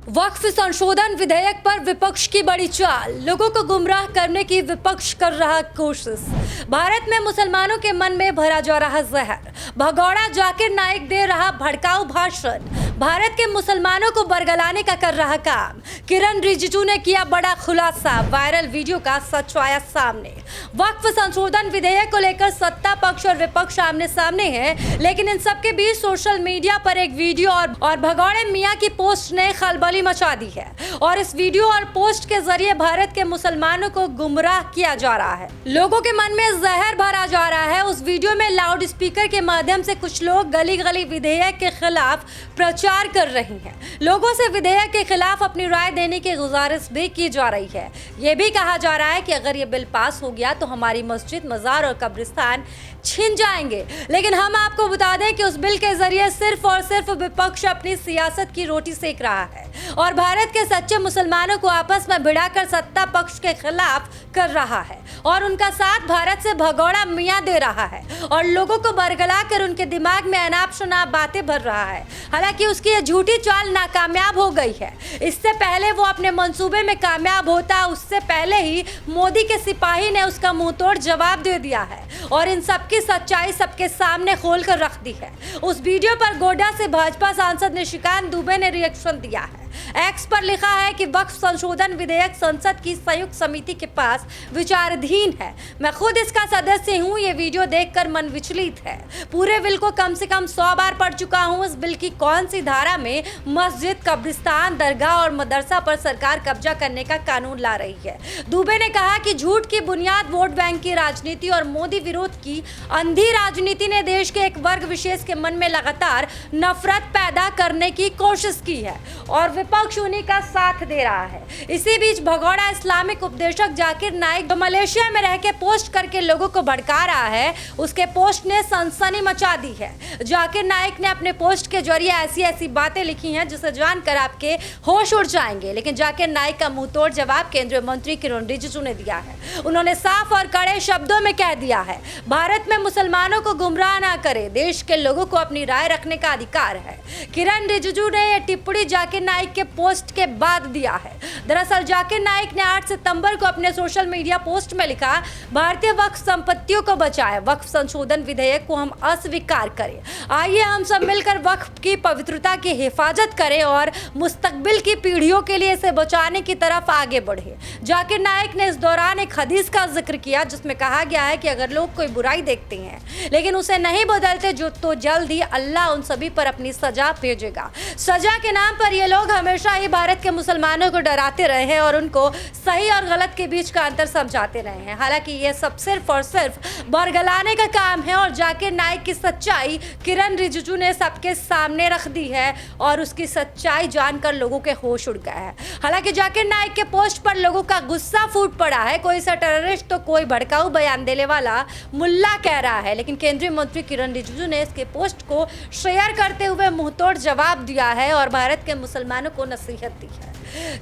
वक्फ संशोधन विधेयक पर विपक्ष की बड़ी चाल, लोगों को गुमराह करने की विपक्ष कर रहा कोशिश। भारत में मुसलमानों के मन में भरा जा रहा जहर, भगौड़ा जाकिर नाइक दे रहा भड़काऊ भाषण, भारत के मुसलमानों को बरगलाने का कर रहा काम। किरण रिजिजू ने किया बड़ा खुलासा, वायरल वीडियो का सच आया सामने। वक्फ संशोधन विधेयक को लेकर सत्ता पक्ष और विपक्ष आमने सामने है, लेकिन इन सबके बीच सोशल मीडिया पर एक वीडियो और भगौड़े मियां की पोस्ट ने खलबली मचा दी है और इस वीडियो और पोस्ट के जरिए भारत के मुसलमानों को गुमराह किया जा रहा है, लोगों के मन में जहर भरा जा रहा है। उस वीडियो में लाउड स्पीकर के माध्यम से कुछ लोग गली गली विधेयक के खिलाफ प्रचार कर रही हैं। लोगों से विधेयक के खिलाफ अपनी राय देने की गुजारिश भी की जा रही है। ये भी कहा जा रहा है कि अगर ये बिल पास हो गया तो हमारी मस्जिद, मजार और कब्रिस्तान छिन जाएंगे। लेकिन हम आपको बता दें कि उस बिल के जरिए सिर्फ और सिर्फ विपक्ष अपनी सियासत की रोटी सेक रहा है और भारत के सच्चे मुसलमानों को आपस में भिड़ाकर सत्ता पक्ष के खिलाफ कर रहा है और उनका साथ भारत से भगौड़ा मियां दे रहा है और लोगों को बरगला कर उनके दिमाग में अनाप शनाप बातें भर रहा है। हालांकि उसकी ये झूठी चाल नाकामयाब हो गई है। इससे पहले वो अपने मंसूबे में कामयाब होता, उससे पहले ही मोदी के सिपाही ने उसका मुंहतोड़ जवाब दे दिया है और इन सबकी सच्चाई सबके सामने खोल कर रख दी है। उस वीडियो पर गोड्डा से भाजपा सांसद निशिकांत दुबे ने रिएक्शन दिया है। एक्स पर लिखा है कि वक्फ संशोधन विधेयक संसद की संयुक्त समिति के पास विचाराधीन है। मैं खुद इसका सदस्य हूं। ये वीडियो देखकर मन विचलित है। पूरे बिल को कम से कम 100 बार पढ़ चुका हूं। इस बिल की कौन सी धारा में मस्जिद, कब्रिस्तान, दरगाह और मदरसा पर सरकार कब्जा करने का कानून ला रही है। दुबे ने कहा कि झूठ की बुनियाद वोट बैंक की राजनीति और मोदी विरोध की अंधी राजनीति ने देश के एक वर्ग विशेष के मन में लगातार नफरत पैदा करने की कोशिश की है और विपक्ष उन्हीं का साथ दे रहा है। इसी बीच भगौड़ा इस्लामिक उपदेशक जाकिर नाइक जो मलेशिया में रह के पोस्ट करके लोगों को भड़का रहा है, उसके पोस्ट ने सनसनी मचा दी है। जाकिर नाइक ने अपने पोस्ट के जरिए ऐसी बातें लिखी हैं जिसे जानकर आपके होश उड़ जाएंगे। लेकिन जाकिर नाइक का मुंहतोड़ जवाब केंद्रीय मंत्री किरण रिजिजू ने दिया है। उन्होंने साफ और कड़े शब्दों में कह दिया है, भारत में मुसलमानों को गुमराह ना करे, देश के लोगों को अपनी राय रखने का अधिकार है। किरण रिजिजू ने यह टिप्पणी जाकिर नाइक के पोस्ट के बाद दिया है। दरअसल जाकिर नाइक ने 8 सितंबर को अपने सोशल मीडिया पोस्ट में लिखा, भारतीय वक्फ संपत्तियों को बचाएं, वक्फ संशोधन विधेयक को हम अस्वीकार करें। आइए हम सब मिलकर वक्फ की पवित्रता की हिफाजत करें और मुस्तकबिल की पीढ़ियों के लिए इसे बचाने की तरफ आगे बढ़े। जाकिर नाइक ने इस दौरान एक हदीस का जिक्र किया जिसमें कहा गया है कि अगर लोग कोई बुराई देखते हैं लेकिन उसे नहीं बदलते तो जल्द ही अल्लाह उन सभी पर अपनी सजा भेजेगा। सजा के नाम पर ये लोग हमेशा ही भारत के मुसलमानों को डराते रहे हैं और उनको सही और गलत के बीच का अंतर समझाते रहे हैं। हालांकि ये सब सिर्फ और सिर्फ बरगलाने का काम है और जाकिर नाइक की सच्चाई किरण रिजिजू ने सबके सामने रख दी है और उसकी सच्चाई जानकर लोगों के होश उड़ गए हैं। हालांकि जाकिर नाइक के पोस्ट पर लोगों का गुस्सा फूट पड़ा है। कोई सा टेररिस्ट तो कोई भड़काऊ बयान देने वाला मुल्ला कह रहा है, लेकिन केंद्रीय मंत्री किरण रिजिजू ने इसके पोस्ट को शेयर करते हुए मुंहतोड़ जवाब दिया है और भारत के मुसलमानों को नसीहत दी है।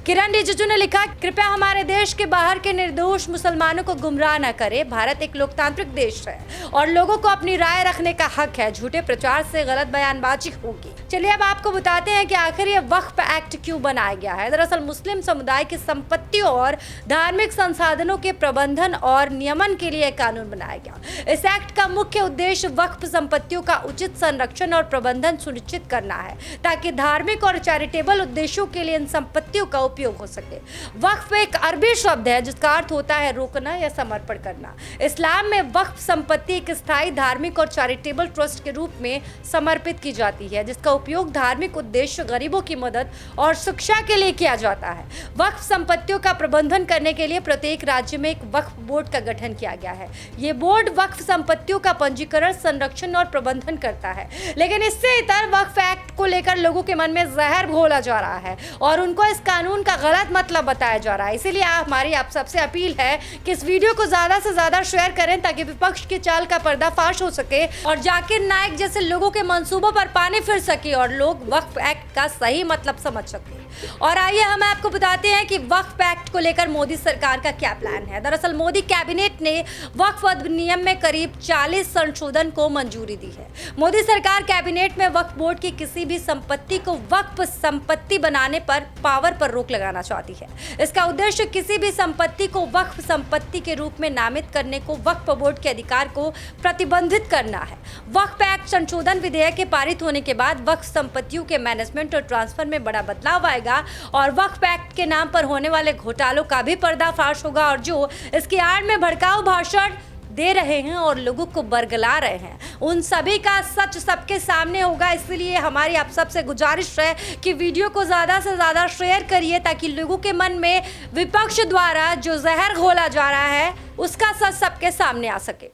किरण रिजिजू ने लिखा, कृपया हमारे देश के बाहर के निर्दोष मुसलमानों को गुमराह न करें। भारत एक लोकतांत्रिक देश है और लोगों को अपनी राय रखने का हक है। झूठे प्रचार से गलत बयानबाजी होगी। चलिए अब आपको बताते हैं कि आखिर ये वक्फ एक्ट क्यों बनाया गया है। दरअसल मुस्लिम समुदाय की संपत्तियों और धार्मिक संसाधनों के प्रबंधन और नियमन के लिए कानून बनाया गया। इस एक्ट का मुख्य उद्देश्य वक्फ संपत्तियों का उचित संरक्षण और प्रबंधन सुनिश्चित करना है ताकि धार्मिक और चैरिटेबल उद्देश्यों के लिए इन संपत्तियों का उपयोग हो सके। वक्फ एक अरबी शब्द है जिसका अर्थ होता है रोकना या समर्पण करना। इस्लाम में वक्फ संपत्ति एक स्थायी धार्मिक और चैरिटेबल ट्रस्ट के रूप में समर्पित की जाती है जिसका उपयोग धार्मिक उद्देश्य, गरीबों की मदद और शिक्षा के लिए किया जाता है। वक्फ संपत्तियों का प्रबंधन करने के लिए प्रत्येक राज्य में एक वक्फ बोर्ड का गठन किया गया है। ये बोर्ड वक्फ संपत्तियों का पंजीकरण, संरक्षण और प्रबंधन करता है। लेकिन इससे इतर वक्फ एक्ट को लेकर लोगों के मन में जहर घोला जा रहा है और उनको इस कानून का गलत मतलब बताया जा रहा है। इसीलिए हमारी आप सबसे अपील है कि इस वीडियो को ज्यादा से ज्यादा शेयर करें ताकि विपक्ष की चाल का पर्दाफाश हो सके और जाकिर नाइक जैसे लोगों के मंसूबों पर पानी फिर सके सके और लोग वक्फ एक्ट का सही मतलब समझ सके। और आइए हम आपको बताते हैं कि वक्फ एक्ट को लेकर मोदी सरकार का क्या प्लान है। दरअसल मोदी कैबिनेट ने वक्फ अधिनियम में करीब 40 संशोधन को मंजूरी दी है। मोदी सरकार कैबिनेट में वक्फ बोर्ड की किसी भी संपत्ति को वक्फ संपत्ति बनाने पर पावर पर रोक लगाना चाहती है। इसका उद्देश्य किसी भी संपत्ति को वक्फ संपत्ति के रूप में नामित करने को वक्फ बोर्ड के अधिकार को प्रतिबंधित करना है। वक्फ एक्ट संशोधन विधेयक के पारित होने के बाद वक्फ संपत्तियों के मैनेजमेंट और ट्रांसफर में बड़ा बदलाव आएगा और वक्फ एक्ट के नाम पर होने वाले घोटालों का भी पर्दाफाश होगा और जो इसकी आड़ में भड़काऊ भाषण दे रहे हैं और लोगों को बरगला रहे हैं, उन सभी का सच सबके सामने होगा। इसलिए हमारी आप सबसे गुजारिश है कि वीडियो को ज़्यादा से ज़्यादा शेयर करिए ताकि लोगों के मन में विपक्ष द्वारा जो जहर घोला जा रहा है उसका सच सबके सामने आ सके।